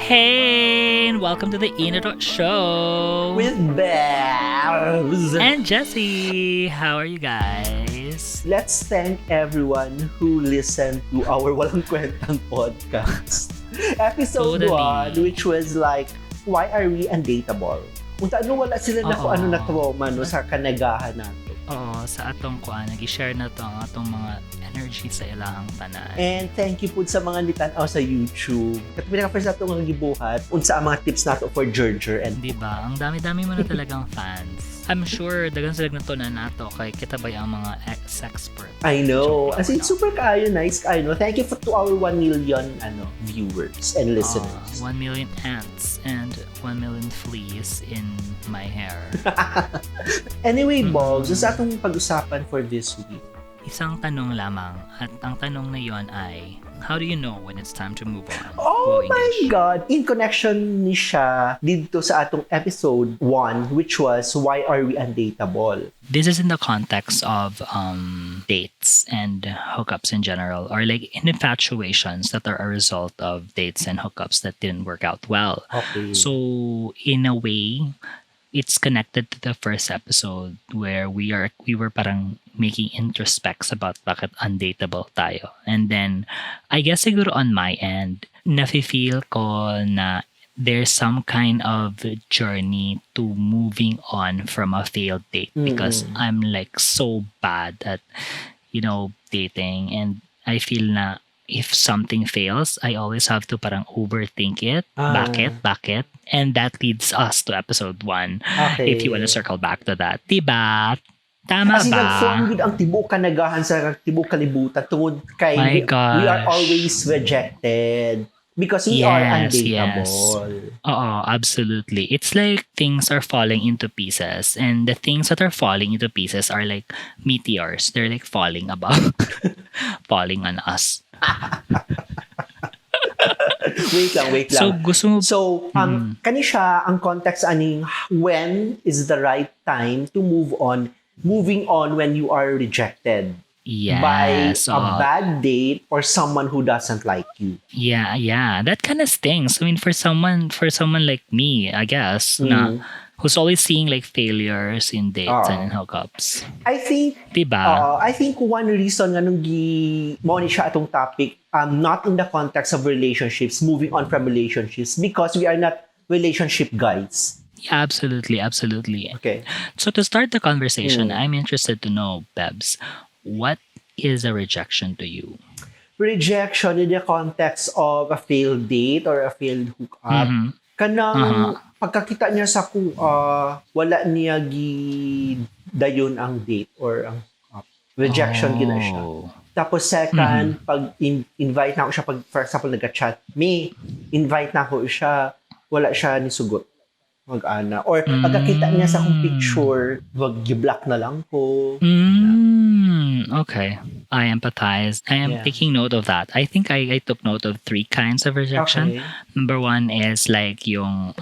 Hey, and welcome to the Inireux Show With Bebs. and Jesse. How are you guys? Let's thank everyone who listened to our Walang Kwentang podcast. Episode Totally. 1, which was like, why are we undateable? Kung ano wala sila na kung ano na trauma no, sa kanagahan natin. Oo, sa atong kuan, nag-share na to ang atong mga energy sa ilahang tanan. And thank you po sa mga nitanaw sa YouTube. At pinaka-first na itong gibuhat, unsa ang mga tips nato for Gerger and Diba? Ang dami-dami mo na talagang fans. I'm sure dagan sila natunan nato kay kitabay ang mga ex-expert. I know. As in, super kaayo, nice kaayo. No? Thank you to our 1 million viewers and listeners. 1 million ants and 1 million fleas in my hair. Anyway, Bogs, sa atong pag-usapan for this week. Isang tanong lamang at ang tanong na yon ay, how do you know when it's time to move on? Oh Go my English. God! In connection ni siya dito sa atong episode 1, which was, why are we undateable? This is in the context of dates and hookups in general, or like infatuations that are a result of dates and hookups that didn't work out well. Okay. So in a way, it's connected to the first episode where we were parang making introspects about bakit undateable tayo. And then, I guess siguro on my end, nafe-feel ko na there's some kind of journey to moving on from a failed date because I'm like so bad at, dating, and I feel na if something fails, I always have to parang overthink it. Bakit? And that leads us to episode 1. Okay. If you want to circle back to that. Diba? Tama Kasi ba? nag-form yun ang tibok kanagahan sa tibok kalibutan tungod kay My we are gosh. always rejected because we are undateable. Oo, absolutely. It's like things are falling into pieces, and the things that are falling into pieces are like meteors. They're like falling above, falling on us. Wait lang. So, gusto mo... Kani siya ang context aning when is the right time to moving on when you are rejected by Yes. a bad date or someone who doesn't like you. Yeah. That kind of stings. I mean, for someone like me, I guess, na who's always seeing like failures in dates and in hookups. I think Diba? I think one reason nga nung mo ni siya atong topic not in the context of relationships, moving on from relationships, because we are not relationship guys. Yeah, absolutely. Okay. So to start the conversation, I'm interested to know, Bebs, what is a rejection to you? Rejection in the context of a failed date or a failed hookup. Kanang pagkakita niya sa wala niya dayon ang date or ang rejection gina siya. Tapos second, pag invite na ako siya, pag for example nag-chat, invite na ako siya, wala siya ni sugot. Mag-ana. Or pagkakita niya sa akong picture, wag gi-block na lang ko. Okay. I empathize. I am taking note of that. I think I took note of 3 kinds of rejection. Okay. Number 1 is like yung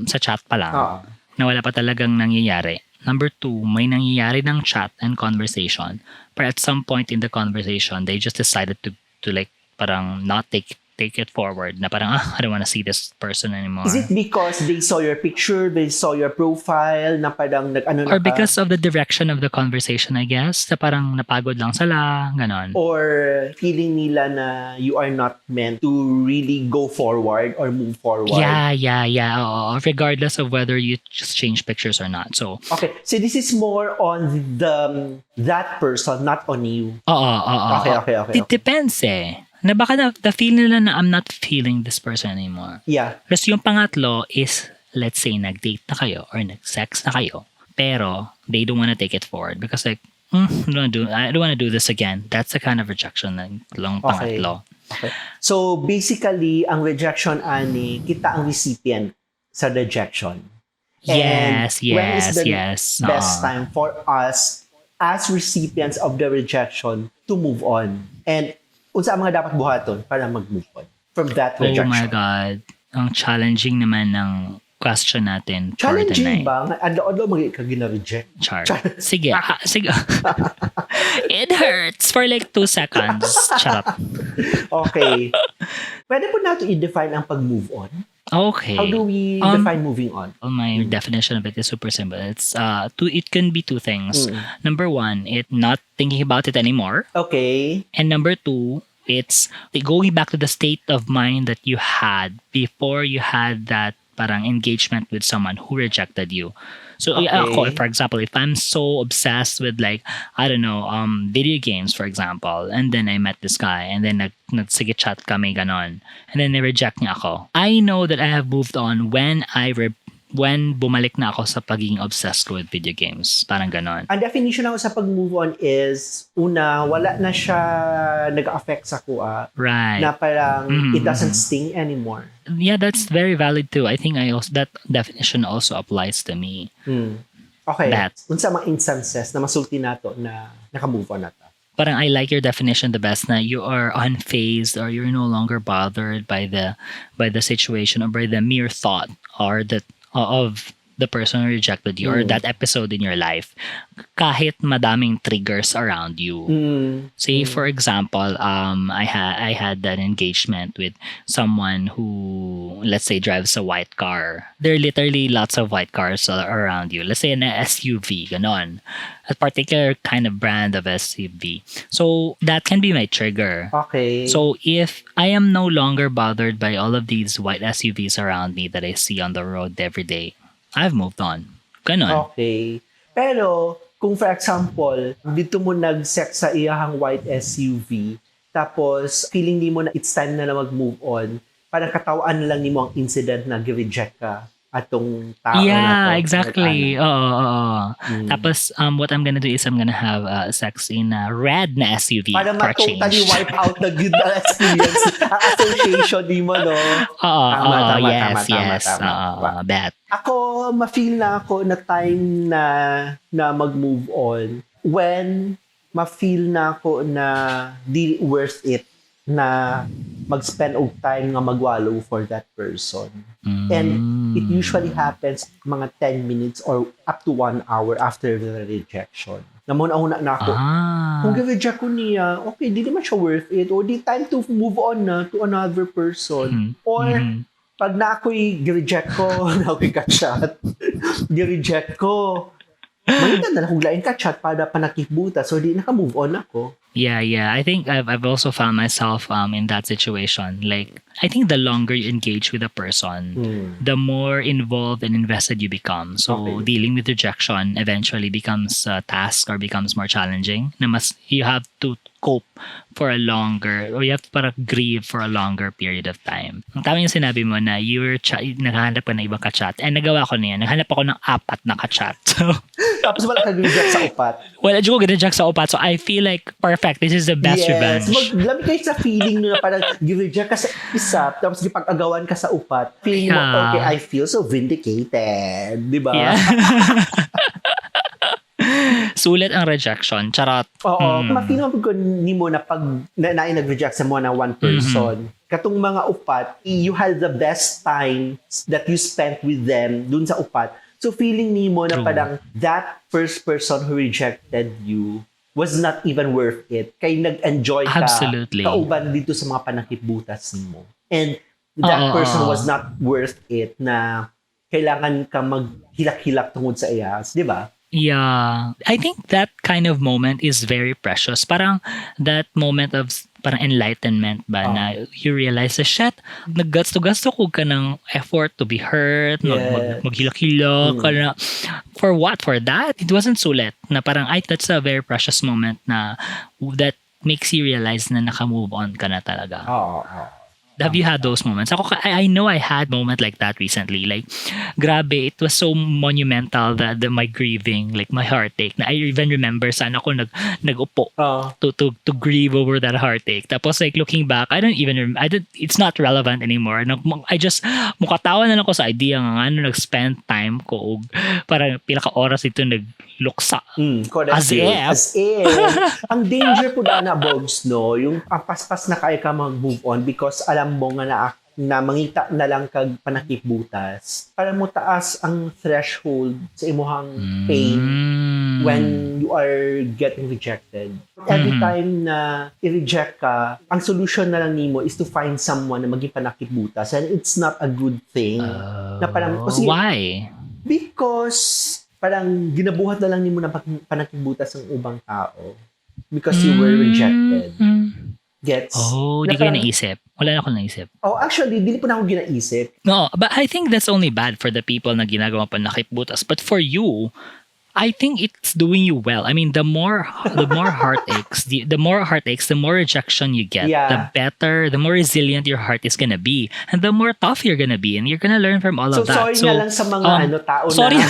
sa chat pa lang na wala pa talagang nangyayari. Number 2, may nangyayari ng chat and conversation. But at some point in the conversation, they just decided to like parang not take it forward na parang I don't want to see this person anymore. Is it because they saw your picture, they saw your profile, na parang or because of the direction of the conversation, I guess, na parang napagod lang sila, ganon. Or feeling nila na you are not meant to really go forward or move forward. Yeah. Oo. Regardless of whether you just change pictures or not. So, okay, so this is more on that person, not on you. Oo. Okay. It depends eh. Na baka the feel nila na I'm not feeling this person anymore. Yeah. Kasi yung pangatlo is, let's say, nag-date na kayo or nag-sex na kayo, pero they don't want to take it forward because like, I don't want to do this again. That's the kind of rejection ng pangatlo. Okay. So basically, ang rejection ani, kita ang recipient sa rejection. Yes. When is the best time for us as recipients of the rejection to move on? And unsa ang mga dapat buhaton para mag-move on from that rejection? Oh my God. Ang challenging naman ng question natin for the challenging night. ba? Adlaw-adlaw mag-reject. Char. Sige. It hurts for like 2 seconds. Charot. Okay. Pwede po natin i-define ang pag-move on? Okay. How do we define moving on? My definition of it is super simple. It's it can be two things. Number one, it not thinking about it anymore. Okay. And number two, it's going back to the state of mind that you had before you had that parang engagement with someone who rejected you. So ako, for example, if I'm so obsessed with like, I don't know, video games, for example, and then I met this guy and then nagsige chat kami ganon, and then reject niya ako. I know that I have moved on when when bumalik na ako sa pagiging obsessed ko with video games. Parang ganon. Ang definition ako sa pag-move on is, una, wala na siya nag-affect sa kuha. Right. Na parang it doesn't sting anymore. Yeah, that's very valid too. I think that definition also applies to me. Okay. Unsa mga instances na masulti nato na naka-move on na ta? Parang I like your definition the best na you are unfazed or you're no longer bothered by the situation or by the mere thought or of the person who rejected you or that episode in your life kahit madaming triggers around you. Say for example, I had that engagement with someone who, let's say, drives a white car. There are literally lots of white cars around you. Let's say an SUV, ganon. A particular kind of brand of SUV. So that can be my trigger. Okay. So if I am no longer bothered by all of these white SUVs around me that I see on the road every day, I've moved on. Ganon. Okay. Pero, kung for example, dito mo nag-sex sa iyahang white SUV, tapos feeling ni mo na it's time na mag-move on, parang katawaan lang ni mo ang incident na gi-reject ka atong tao na to. Yeah, exactly. Oo. Tapos, what I'm gonna do is I'm gonna have sex in a red na SUV. Para for matotally change. wipe out the good experience. Ang association ni mo, no? Tama. Yes. Tama. Bet. Ako, ma-feel na ako na time na mag-move on when ma-feel na ako na di worth it na mag-spend og time nga magwalo for that person. And it usually happens mga 10 minutes or up to 1 hour after the rejection. Namuna na ako. Kung gi-reject ko niya, okay, di naman siya worth it. Or di time to move on na to another person. Or pag na ako'y gi-reject ko, na ako'y ka-chat, gi-reject ko, malita na kung lain ka-chat para panakibuta. So di naka-move on ako. Yeah. I think I've also found myself in that situation. Like, I think the longer you engage with a person, the more involved and invested you become. So, dealing with rejection eventually becomes a task or becomes more challenging. You have to cope for a longer, or you have to para grieve for a longer period of time. Ang tama yung sinabi mo na naghahanap ka ng ibang ka-chat. And nagawa ko na yan. Naghanap ako ng 4 na ka-chat. So, tapos wala ka reject sa upat. Wala ko reject sa upat. So, I feel like perfect. This is the best revenge. Lamig kayo sa feeling na parang gi-reject ka sa isa, tapos gipag-agawan ka sa upat. Feeling mo, okay, I feel so vindicated. Di ba? Yeah. Sulit ang rejection. Charot. Oo. Ma-feel mo ko ni mo na pag nag-reject sa mo na one person, katong mga upat, you had the best time that you spent with them dun sa upat. So feeling ni mo na parang that first person who rejected you was not even worth it. Kaya nag-enjoy ka. Absolutely. Kauban dito sa mga panakitbutas mo. And that person was not worth it na kailangan ka maghilak-hilak tungod sa iyas. Di ba? Yeah. I think that kind of moment is very precious. Parang that moment of parang enlightenment ba na you realize na shit, naggasto-gasto ko ka ng effort to be hurt, maghilak-hilak ka na. For what? For that? It wasn't sulit. Na parang, that's a very precious moment na that makes you realize na naka-move on ka na talaga. Have you had those moments? Ako, I know I had moment like that recently. Like, grabe, it was so monumental that my grieving, like my heartache. Na I even remember saan ako nag-upo to grieve over that heartache. Tapos like looking back, it's not relevant anymore. I just, mukatawa na lang ko sa idea nga nag-spend time ko para pila ka oras ito nagluksa. As if. Ang danger po na Bogs, no? Yung ang paspas na kaya ka mag-move on because alam mo nga na mangita na lang kag panakipbutas para mo taas ang threshold sa imuhang pain when you are getting rejected. Every time na i-reject ka, ang solution na lang nimo is to find someone na maging panakipbutas, and it's not a good thing. Na parang, why? Because parang ginabuhat na lang nimo na panakipbutas ng ubang tao because you were rejected. Gets? Di ko yun naisip. Wala na akong naisip. Actually, di po na ako ginaisip. No, but I think that's only bad for the people na ginagawa pa nakipbutas. But for you, I think it's doing you well. I mean, the more heartaches, the more rejection you get, the better, the more resilient your heart is gonna be, and the more tough you're gonna be, and you're gonna learn from all of that. So, sorry na lang sa mga tao sorry. na...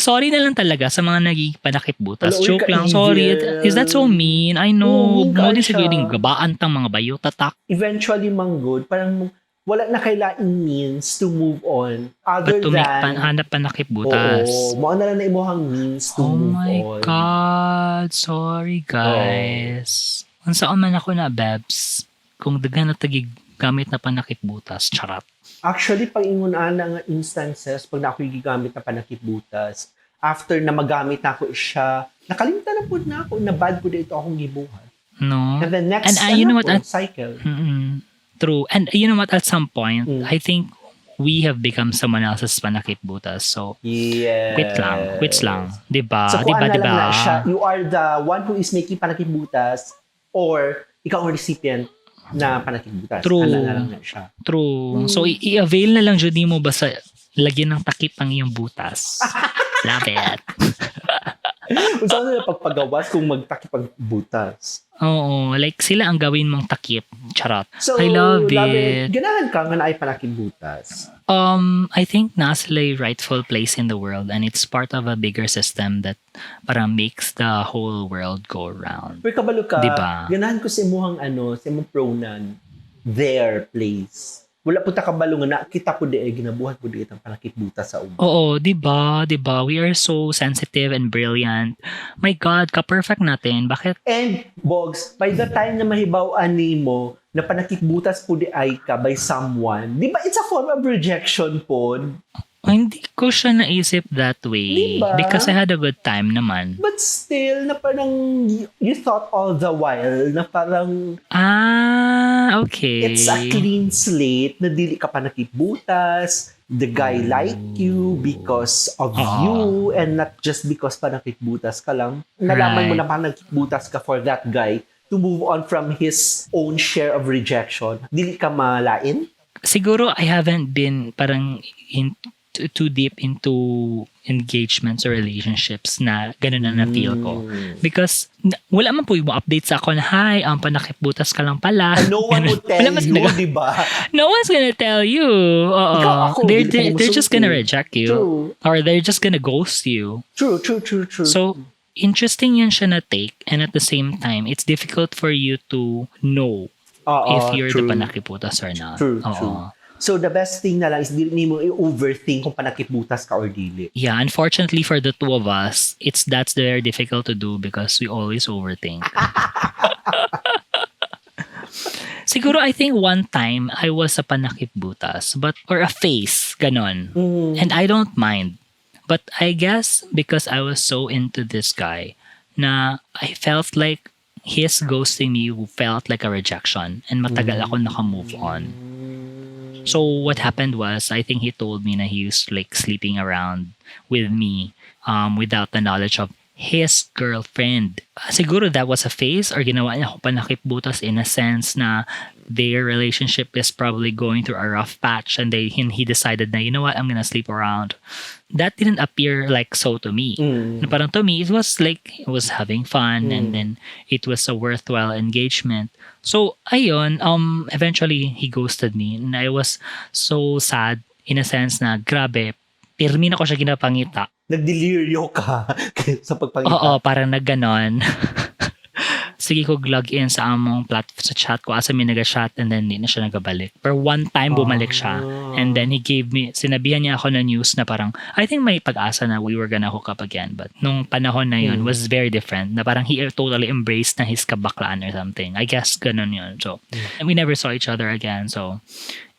Sorry na lang talaga sa mga naging panakipbutas. Joke lang. Sorry. Is that so mean? I know. Mo din siguro yung gabaan tang mga bayo. Tatak. Eventually, manggod, parang wala na kailaing means to move on other but to than... make hanap panakipbutas. Mao na lang na imuhang means to move on. Oh my God. Sorry, guys. Kung saan man ako na, Bebs, kung dagan na tagig gamit na panakipbutas, charat. Actually, pag ingunaan nga instances, pag na ako gigamit na panakipbutas, after na magamit na ako siya, nakalimutan na po na ako, na bad po dito akong gibuhat. No? And then next, you know what, cycle. True. And you know what, at some point, I think we have become someone else's panakipbutas. So, yes. Quits lang. Diba? So, kung diba? Na siya, you are the one who is making panakipbutas or ikaw ang recipient na panakipbutas. True. Na siya. True. So, i-avail na lang dyan mo basta lagyan ng takip ang iyong butas. Love it. Kung saan nila pagpagawas kung magtakip ang butas. Oo. Like, sila ang gawin mong takip. Charot. So, I love it. Ganahan ka nga na ay panakipbutas. I think nasa sila rightful place in the world, and it's part of a bigger system that parang makes the whole world go round. Pero kabalo ka, diba? Ganahan ko sa imuhang sa imong pronoun, their place. Wala po ta kabalo nga nakita po di ginabuhat po di itang panakipbutas sa umo. Oo, diba? We are so sensitive and brilliant. My God, ka-perfect natin. Bakit? And, Bogs, by the time na mahibaw-an nimo na panakipbutas po di ay ka by someone, di ba it's a form of rejection po? Hindi ko siya naisip that way. Diba? Because I had a good time naman. But still, na parang you thought all the while na parang okay. it's a clean slate na dili ka pa nakipbutas. The guy liked you because of you and not just because pa nakipbutas ka lang. Nalaman mo na pa nakipbutas ka for that guy to move on from his own share of rejection. Dili ka malain? Siguro I haven't been parang too deep into engagements or relationships na ganun na na-feel ko. Because wala man po yung update sa ako na, hi, panakipbutas ka lang pala. And no one would tell you, di ba? No one's gonna tell you. They're just gonna reject you. True. Or they're just gonna ghost you. True. So, interesting yun siya na take, and at the same time, it's difficult for you to know if you're the panakipbutas or not. True. So, the best thing na lang is hindi mo i-overthink kung panakipbutas ka or dili. Yeah, unfortunately for the two of us, that's very difficult to do because we always overthink. Siguro, I think one time, I was a panakipbutas, or a face, ganon. And I don't mind. But I guess because I was so into this guy, na I felt like his ghosting me felt like a rejection, and matagal ako naka-move on. So what happened was, I think he told me na he was like sleeping around with me without the knowledge of his girlfriend. Siguro that was a phase, or ginawa niya ako panakipbutas in a sense na their relationship is probably going through a rough patch, and he decided na, you know what, I'm gonna sleep around. That didn't appear like so to me. Na parang to me, it was like, it was having fun, and then it was a worthwhile engagement. So, ayun, eventually, he ghosted me, and I was so sad in a sense na, grabe, pirmi na ko siya ginapangita. Nagdeliryo ka sa pagpangita. Oo, parang nagganon. Sige ko log in sa among platform sa chat ko, asa may nag-chat, and then hindi na siya nagabalik. Pero one time bumalik siya, and then he gave me, sinabihan niya ako na news na parang, I think may pag-asa na we were gonna hook up again, but nung panahon na yun was very different, na parang he totally embraced na his kabaklaan or something. I guess ganun yun. So, and we never saw each other again. So,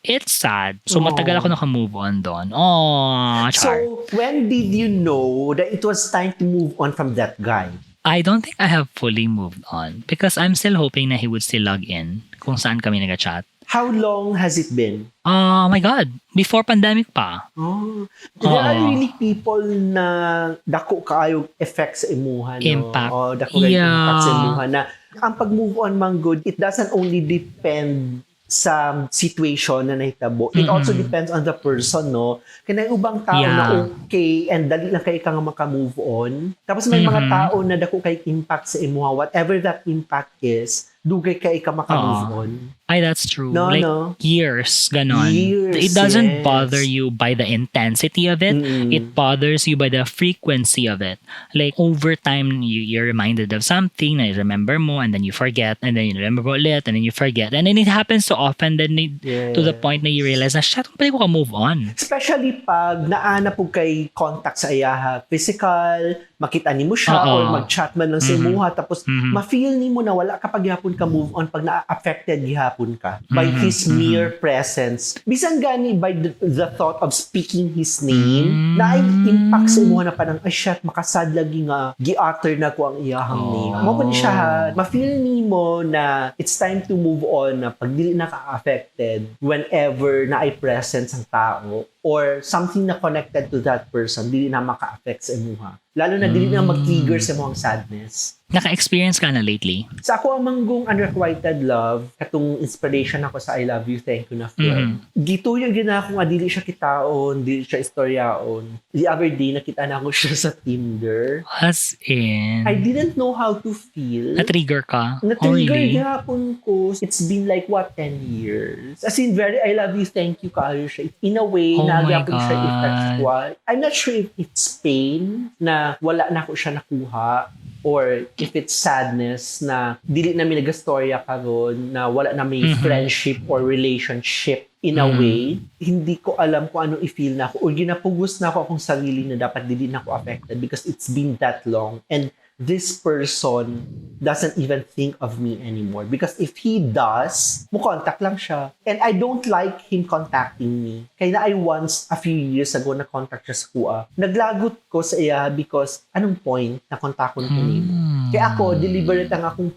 It's sad. So, matagal ako naka-move on doon. Oh, char. So, when did you know that it was time to move on from that guy? I don't think I have fully moved on because I'm still hoping na he would still log in kung saan kami nag-chat. How long has it been? Oh my God. Before pandemic pa. Oh. There are really people na dako kaayo effects sa imuha. No? Impact. Oh, dako kaayo impact sa imuha na ang pag-move on man good, it doesn't only depend sa situation na nahitabo. It also depends on the person, no? Kaya ubang tao na okay and dali lang kayo ka nga maka-move on. Tapos may mga tao na dako kay impact sa imuha. Whatever that impact is, dugay kayo ka maka-move on. Ay, that's true. No, like, no. Years, ganon. Years, it doesn't yes. bother you by the intensity of it. It bothers you by the frequency of it. Like, over time, you're reminded of something na you remember mo, and then you forget, and then you remember ulit, and then you forget. And then it happens so often that to the point na you realize na, shit, pwede ko ka move on. Especially pag naana po kay contact sa iyaha, physical, makita ni mo siya, or mag-chat man lang sa imuha, tapos ma-feel ni mo na wala ka paghihapon ka move on pag na-affected gihapon ka by his mere presence. Bisan gani by the thought of speaking his name, na ay impact sa imuha na parang, ay shit, makasad lagi nga, gi-utter na ko ang iyahang name. Mo pa ni siya, ma-feel ni mo na it's time to move on na pag dili na ka-affected whenever na ay presence ang tao or something na connected to that person, dili na maka-affect sa imuha. Lalo na dili na mag-trigger sa imong sadness. Naka-experience ka na lately? Sa ako ang manggong unrequited love, katong inspiration ako sa I Love You, Thank You na film. Gituyo gina ako nga dili siya kitaon, dili siya istoryaon. The other day, nakita na ako siya sa Tinder. As in? I didn't know how to feel. Na-trigger ka? Na-trigger really? gihapon ko. It's been like, 10 years? As in, very I Love You, Thank You kaayo siya. In a way, nagyapon siya effectual. I'm not sure if it's pain na wala na ako siya nakuha or if it's sadness na dili na mi nagastorya karon na wala na may friendship or relationship in a way, hindi ko alam kung ano i-feel na ako or ginapugos na ako akong sarili na dapat dili na ako affected because it's been that long and this person doesn't even think of me anymore. Because if he does, mo-contact lang siya. And I don't like him contacting me. Kaya na I once, a few years ago, na-contact siya sa kuha. Naglagot ko sa iya because anong point na kontakon ko niya. Kaya ako, deliberate ang akong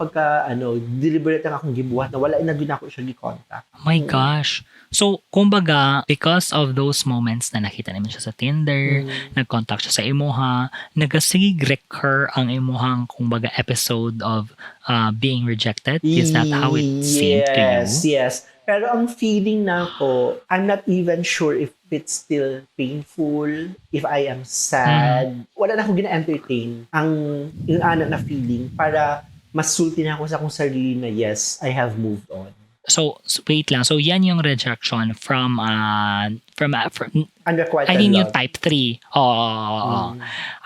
deliberate ang akong gibuhat na wala na din ako siya gi-contact. Oh my gosh. So, kumbaga, because of those moments na nakita namin siya sa Tinder, nag-contact siya sa imuha, nag-recur ang imuhang, kumbaga, episode of being rejected. Is that how it seemed to you? Yes. Pero ang feeling na ko, I'm not even sure if it's still painful, if I am sad. Wala na akong gina-entertain yung anak na feeling para masulti na ako sa akong sarili na yes, I have moved on. So wait lang. So yan yung rejection from unrequited I think love. yung type 3.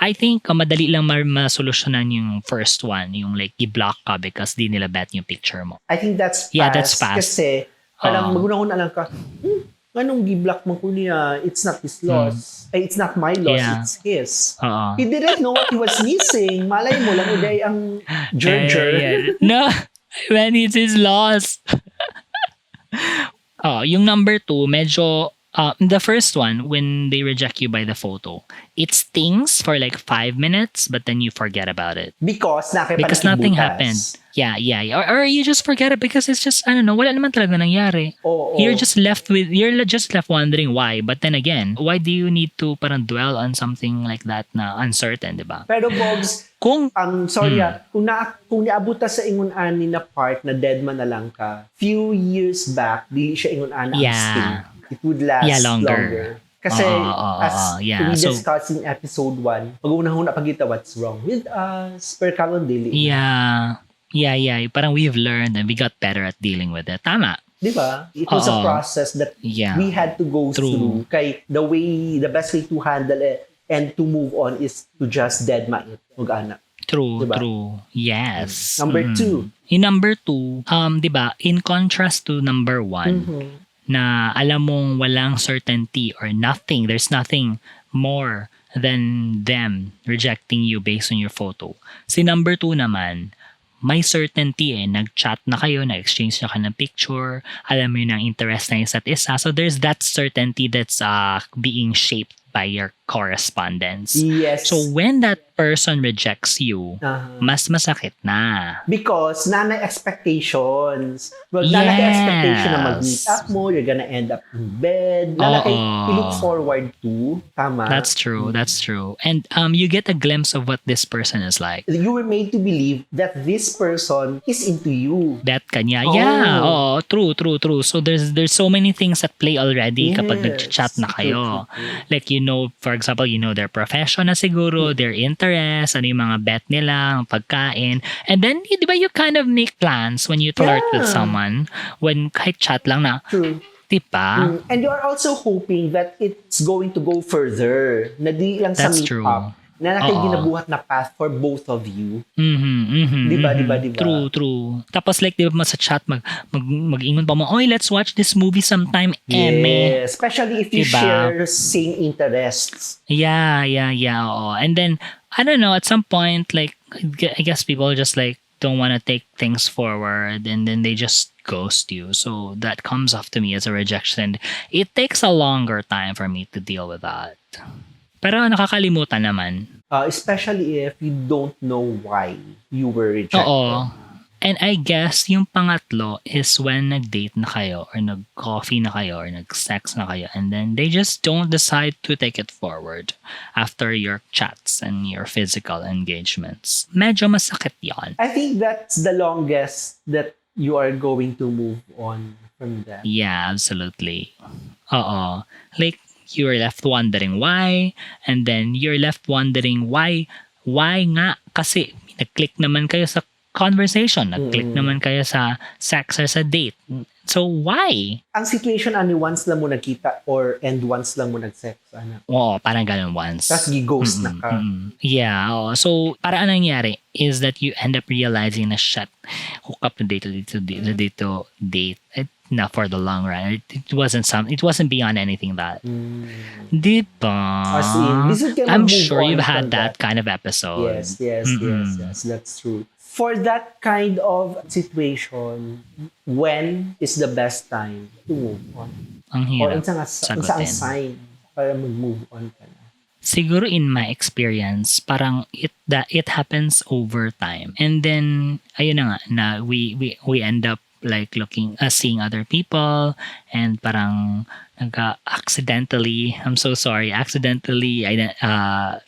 I think madali lang masolusyonan yung first one, yung like i-block ka because di nila bet yung picture mo. I think that's fast. Yeah, that's fast. Kasi parang magunahon lang ka, anong gi-block mo ko niya? It's not his loss. It's not my loss, it's his. He didn't know what he was missing. Malay mo lang, uday ang Gerger. No, when it's his loss. Yung number 2, medyo the first one, when they reject you by the photo, it stings for like 5 minutes, but then you forget about it. Because nothing happened. Yeah. Or you just forget it because it's just, I don't know, wala naman talaga nangyari. You're just left wondering why. But then again, why do you need to parang dwell on something like that na uncertain, diba? Pero Bobs, kung niabot sa ingon ani na part na dead man na lang ka, few years back, dili siya ingon ana ang sting. It would last longer. Kasi we discussed in episode 1, pag-unahuna pagita what's wrong with us, per karon dili. Yeah. Parang we've learned and we got better at dealing with it. Tama. Diba? It was a process that we had to go through. Kay the best way to handle it and to move on is to just deadma it. Mag-anak. True. Diba? True. Yes. Number 2. In number 2, diba, in contrast to number 1, na alam mong walang certainty or nothing, there's nothing more than them rejecting you based on your photo. Si number 2 naman, may certainty nag-chat na kayo, na-exchange na kayo ng picture, alam mo yun ang interest na isa't isa. So there's that certainty that's being shaped by your correspondence. Yes. So when that person rejects you, mas masakit na. Because nanay expectations. Well, nanay expectation na mag-meet up mo, you're gonna end up in bed. Nanay look forward to. Tama. That's true. That's true. And you get a glimpse of what this person is like. You were made to believe that this person is into you. Bet kanya. Yeah. Oh, true. So there's so many things at play already kapag nag-chat na kayo. Like, for example, their profession na siguro, their interest, ano yung mga bet nila, pagkain. And then, di ba, you kind of make plans when you flirt with someone, when kahit chat lang na. True. Diba? And you are also hoping that it's going to go further. Na di lang sa meet-up. Na ginabuhat na path for both of you. Diba? True. Tapos like, diba sa chat, mag-ingon pa mo, oy, let's watch this movie sometime, Eme. Especially if you share same interests. Yeah. Oo. And then, I don't know, at some point, like, I guess people just like, don't want to take things forward, and then they just ghost you. So that comes off to me as a rejection. It takes a longer time for me to deal with that. Pero nakakalimutan naman. Especially if you don't know why you were rejected. Oo. And I guess yung pangatlo is when nag-date na kayo or nag-coffee na kayo or nag-sex na kayo, and then they just don't decide to take it forward after your chats and your physical engagements. Medyo masakit yon. I think that's the longest that you are going to move on from that. Yeah, absolutely. Oo. Like, you're left wondering why, and then you're left wondering why nga, kasi nag-click naman kayo sa conversation, nag-click naman kayo sa sex or sa date. So why? Ang situation once lang mo nagkita and once lang mo nag-sex. Oo, parang ganun once. Tapos ghost na ka. Yeah, oo. So parang anong nangyari is that you end up realizing na shit, hook up na date. Not for the long run. It wasn't beyond anything that. Diba? As in, I'm sure you've had that kind of episode. Yes, that's true. For that kind of situation, when is the best time to move on? Ang hirap Or sagutin. sign para mag-move on ka na? Siguro in my experience, parang it happens over time. And then, ayun na nga, na we end up like seeing other people, and parang accidentally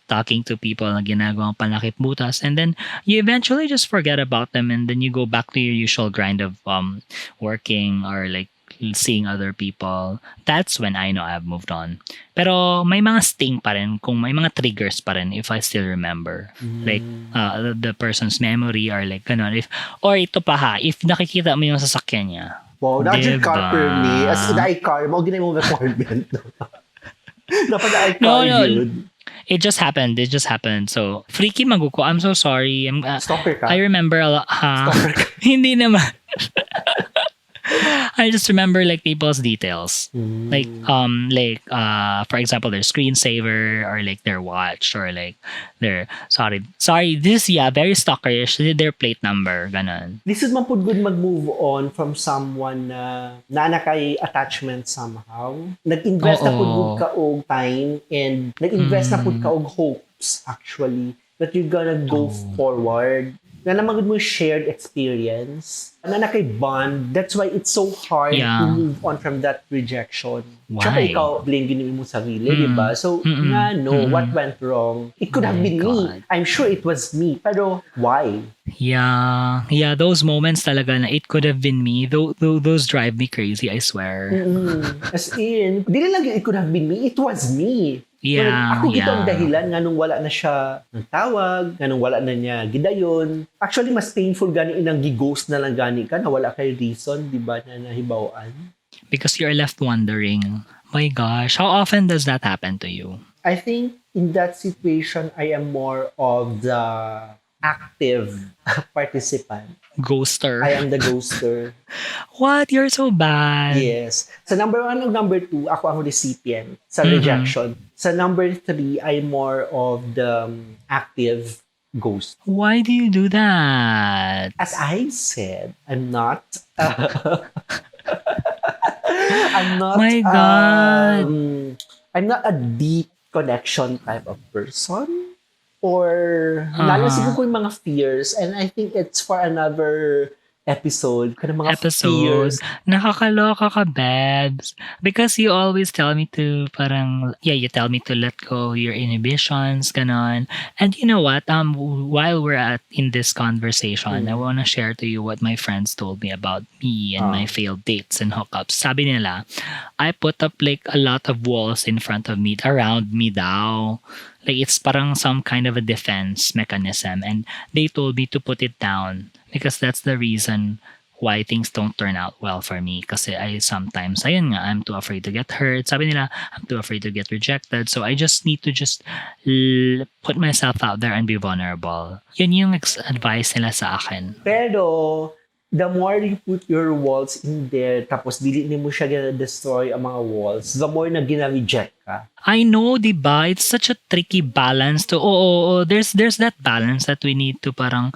talking to people na ginagawang panakip butas, and then you eventually just forget about them, and then you go back to your usual grind of working or like seeing other people. That's when I know I've moved on. Pero may mga sting pa rin, kung may mga triggers pa rin if I still remember. Like the person's memory or like ganun. Or ito pa ha, if nakikita mo yung sasakyan niya. Wow, not your car per me. As in, i-car mo, ginay mo requirement. Dapat i-car yun. It just happened. So, freaky maguko. I'm so sorry. Stalker ka? I remember a lot. Stalker ka? Hindi naman. I just remember like people's details. Like for example, their screensaver or like their watch or like their sorry, this very stalkerish, their plate number, ganon. This is man pud good mag-move on from someone na kay attachment somehow. Nag-invest na pud good ka og time, and nag-invest na pud ka og hopes actually that you're gonna go forward. Na namagod mo shared experience, na kay bond. That's why it's so hard to move on from that rejection. Why? Tsaka ikaw, blame gini mo sarili, diba? So, what went wrong? It could have been me. I'm sure it was me. Pero, why? Yeah, those moments talaga na it could have been me. Those drive me crazy, I swear. As in, di lang it could have been me. It was me. Yeah, ako gito ang dahilan nga nung wala na siya ng tawag, nga nung wala na niya gidayon. Actually, mas painful gani inang gighost na lang gani ka na wala kay reason, di ba, na nahibawaan. Because you're left wondering, my gosh, how often does that happen to you? I think in that situation, I am more of the active participant. Ghoster. I am the ghoster. What? You're so bad. Yes. Sa number 1 o number 2, ako ang recipient sa rejection. Sa number 3, I'm more of the active ghost. Why do you do that? As I said, I'm not I'm not My God. I'm not a deep connection type of person. Or lalo siguro Uh-huh. ko yung mga fears, and I think it's for another episode ka ng mga Episode. fears. Nakakaloka ka, Bebs. Because you always tell me to parang, you tell me to let go your inhibitions, ganon. And you know what? While we're in this conversation, I want to share to you what my friends told me about me and my failed dates and hookups. Sabi nila, I put up like a lot of walls in front of me, around me daw. Like it's parang some kind of a defense mechanism. And they told me to put it down because that's the reason why things don't turn out well for me. Kasi I sometimes, ayun nga, I'm too afraid to get hurt. Sabi nila, I'm too afraid to get rejected. So I just need to just put myself out there and be vulnerable. Yun yung advice nila sa akin. Pero, the more you put your walls in there, tapos dili mo siya gina-destroy ang mga walls, the more na gina-reject ka. I know, diba? It's such a tricky balance to, there's that balance that we need to parang,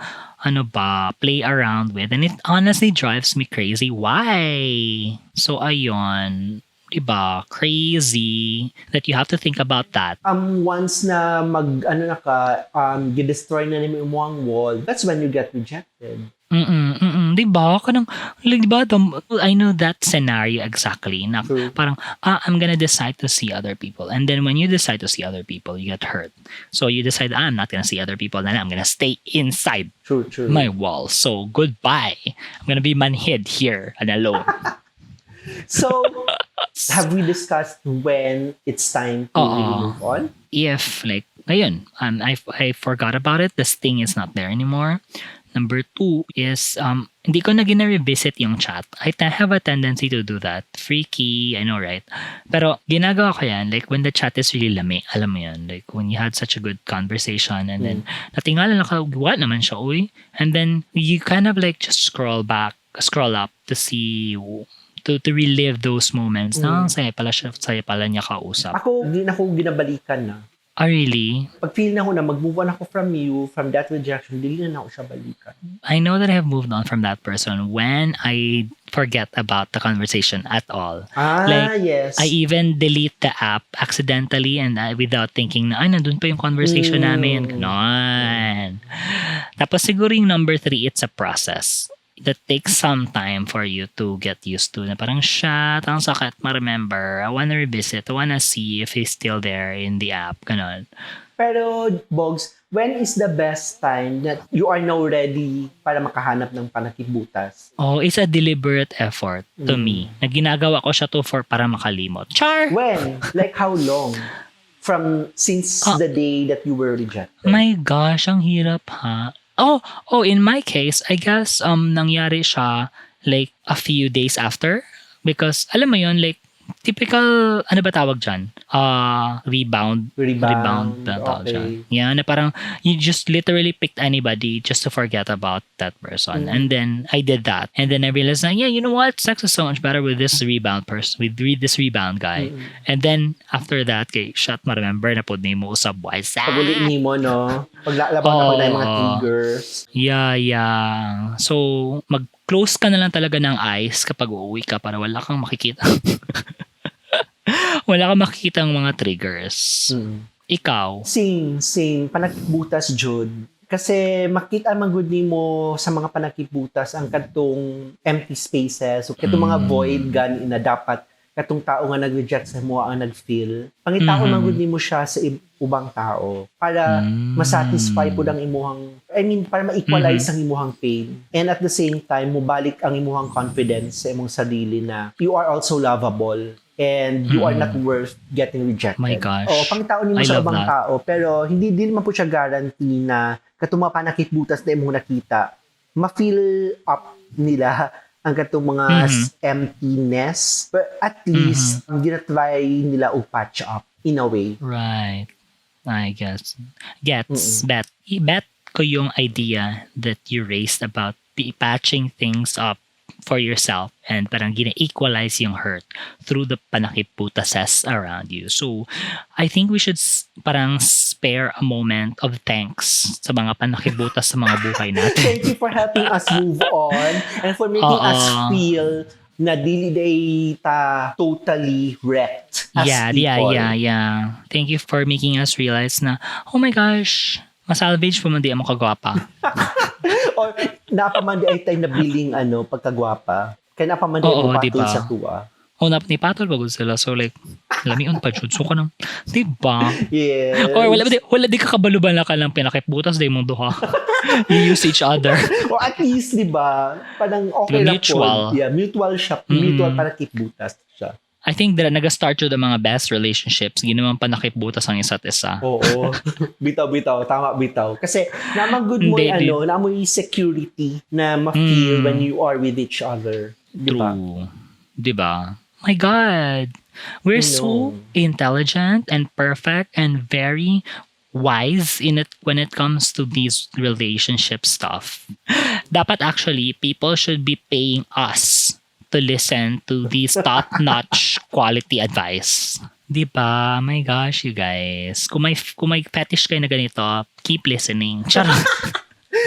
play around with. And it honestly drives me crazy. Why? So, ayun. Diba? Crazy that you have to think about that. Once na gi-destroy na nimo yung mga wall, that's when you get rejected. Diba? Diba? I know that scenario exactly. Na parang, I'm gonna decide to see other people. And then when you decide to see other people, you get hurt. So you decide, I'm not gonna see other people. Then I'm gonna stay inside my wall. So goodbye. I'm gonna be manhid here and alone. So, have we discussed when it's time to really move on? If like, ayun, I forgot about it. The sting is not there anymore. Number 2 is, hindi ko na gina-revisit yung chat. I have a tendency to do that. Freaky, I know, right? Pero ginagawa ko yan, like when the chat is really lami, alam mo yan, like when you had such a good conversation and then natingala lang ka, what naman siya, uy? And then you kind of like just scroll up to see, to relive those moments. Saya pala niya kausap. Ako, hindi na ako ginabalikan na. Really? Pag feel na ko na mag-move on ako from you, from that rejection, hindi na ako siya balikan. I know that I have moved on from that person when I forget about the conversation at all. Yes. I even delete the app accidentally and without thinking na, nandun pa yung conversation namin. Ganon. Tapos siguro yung number 3, it's a process that takes some time for you to get used to. Na parang, shit, ang sakit ma-remember. I wanna revisit. I wanna see if he's still there in the app. Ganon. Pero, Bogs, when is the best time that you are now ready para makahanap ng panakibutas? It's a deliberate effort to me. Na ginagawa ko siya para makalimot. Char! When? Like how long? Since the day that you were rejected? My gosh, ang hirap ha. In my case, I guess nangyari siya like a few days after because alam mo yun, like typical, ano ba tawag dyan? Rebound na tawag dyan. Yeah, na parang you just literally picked anybody just to forget about that person. And then I did that. And then I realized na, you know what? Sex is so much better with this rebound person, with this rebound guy. And then after that, shot ma-remember na po ni mo usab WhatsApp. Pag-uli ni mo, no? Paglaban ako na yung mga triggers. Yeah. So, mag-close ka na lang talaga ng eyes kapag uuwi ka para wala kang makikita. Wala kang makikita ang mga triggers. Ikaw? Same. Panakibutas, Jud. Kasi makita man gud nimo sa mga panakibutas ang katong empty spaces, so katong mga void gan na dapat katong tao nga nag-reject sa mo ang nag-feel. Pangitaon man gud nimo siya sa ubang tao para ma-satisfy pud ang imuhang, para ma-equalize ang imuhang pain. And at the same time, mubalik ang imuhang confidence sa imong sarili na you are also lovable. And you are not worth getting rejected. My gosh. Pangitaon nimo sa ubang tao, pero hindi din man po siya guarantee na katong mga panakitbutas na imong nakita, ma-fill up nila ang katong mga emptiness. But at least, gina-try nila patch up in a way. Right. I guess. Bet ko yung idea that you raised about patching things up for yourself and parang gina-equalize yung hurt through the panakiputases around you. So, I think we should parang spare a moment of thanks sa mga panakibutas sa mga buhay natin. Thank you for helping us move on and for making us feel na dili day ta totally wrecked as people. Yeah. Thank you for making us realize na, oh my gosh, masalvage pa man di mo kagwapa. Or napamandi ay tayo nabiling pagkagwapa. Kaya napamandi ay patol diba? sa tuwa. Ni patol bagod sila. So like, lamion pa jud. So ka nang, diba? Yes. Or wala di ka kabaluban na ka lang pinakiputas day mong duha. You use each other. Or at least, diba, parang okay lang mutual. po. Yeah, mutual siya. Mutual panakipbutas siya. I think that nag-start to the mga best relationships. Ginawang panakipbutas ang isa't isa. Oo. Bitaw. Tama, bitaw. Kasi namang good mo namoy security na ma-feel when you are with each other. Diba? True. Diba? My God. We're so intelligent and perfect and very wise in it when it comes to these relationship stuff. Dapat actually, people should be paying us to listen to these top-notch quality advice. Diba? My gosh, you guys. Kung may fetish kayo na ganito, keep listening. Charot.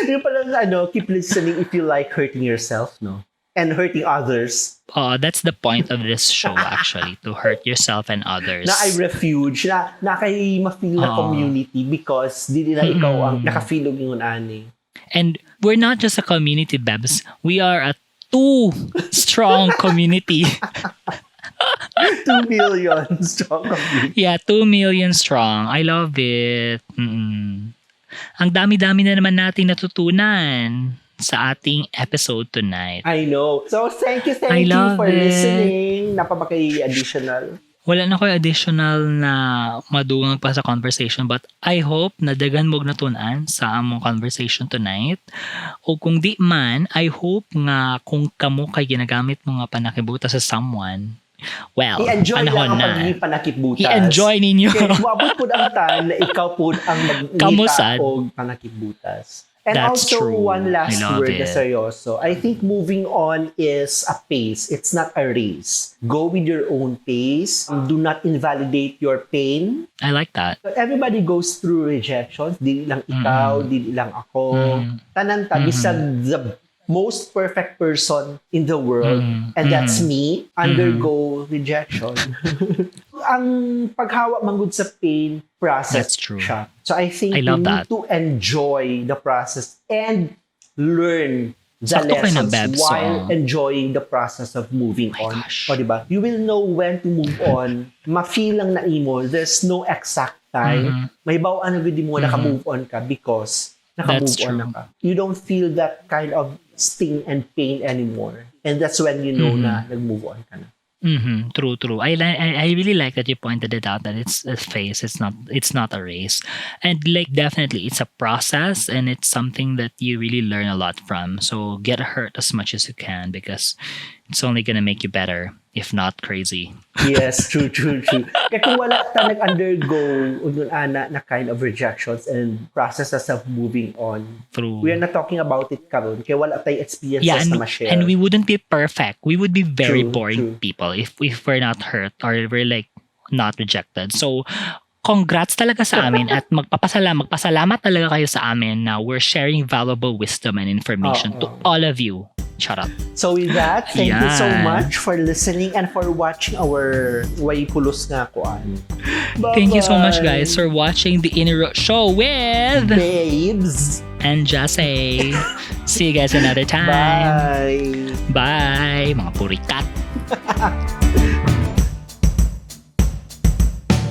Yung parang keep listening if you like hurting yourself, no? And hurting others. That's the point of this show actually, to hurt yourself and others. Na I refuge, na kay ma-feel na community because di nila ikaw ang nakafeel yung ani. And we're not just a community, Bebs. We are a 2 strong community. 2 million strong community. Yeah, 2 million strong. I love it. Ang dami-dami na naman nating natutunan sa ating episode tonight. I know. So, thank you for listening. Napabakay additional. Wala na ko additional na madungag pa sa conversation, but I hope na dagan mog natunan sa among conversation tonight. O kung di man, I hope nga kung kamo kay ginagamit mo nga panakibutas sa someone, well, i-enjoy lang ang pagiging panakipbutas. I-enjoy ninyo. Kaya mabot po ang time na ikaw po ang mag-ngita o panakipbutas. And That's also, true. one last word na it. seryoso. I think moving on is a pace. It's not a race. Go with your own pace. Do not invalidate your pain. I like that. Everybody goes through rejections. Di lang ikaw, di lang ako. Tanan ta, bisag the most perfect person in the world, and that's me, undergo rejection. Ang paghawak manggod sa pain process siya. So I think you need to enjoy the process and learn the lessons while enjoying the process of moving on. O diba? You will know when to move on. Ma-feel lang na imo. There's no exact time. May bawaan na mo naka-move on ka because naka-move on na ka. You don't feel that kind of sting and pain anymore. And that's when you know na nag-move on ka na. True. I really like that you pointed it out that it's a phase. It's not a race, and like definitely it's a process, and it's something that you really learn a lot from. So get hurt as much as you can because it's only gonna make you better, if not crazy. Yes, true. Kaya kung wala ta nag-undergo na kind of rejections and processes of moving on, True. We are not talking about it karon. Kaya wala tayong experiences na ma-share. And we wouldn't be perfect. We would be very boring people if we're not hurt or we're like not rejected. So, congrats talaga sa amin at magpasalamat talaga kayo sa amin na we're sharing valuable wisdom and information to all of you. Shut up. So with that, thank you so much for listening and for watching our Waipulos nga kuan. Thank you so much guys for watching the Inireux Show with Bebs and Jesse. See you guys another time. Bye. Bye, mga purikat.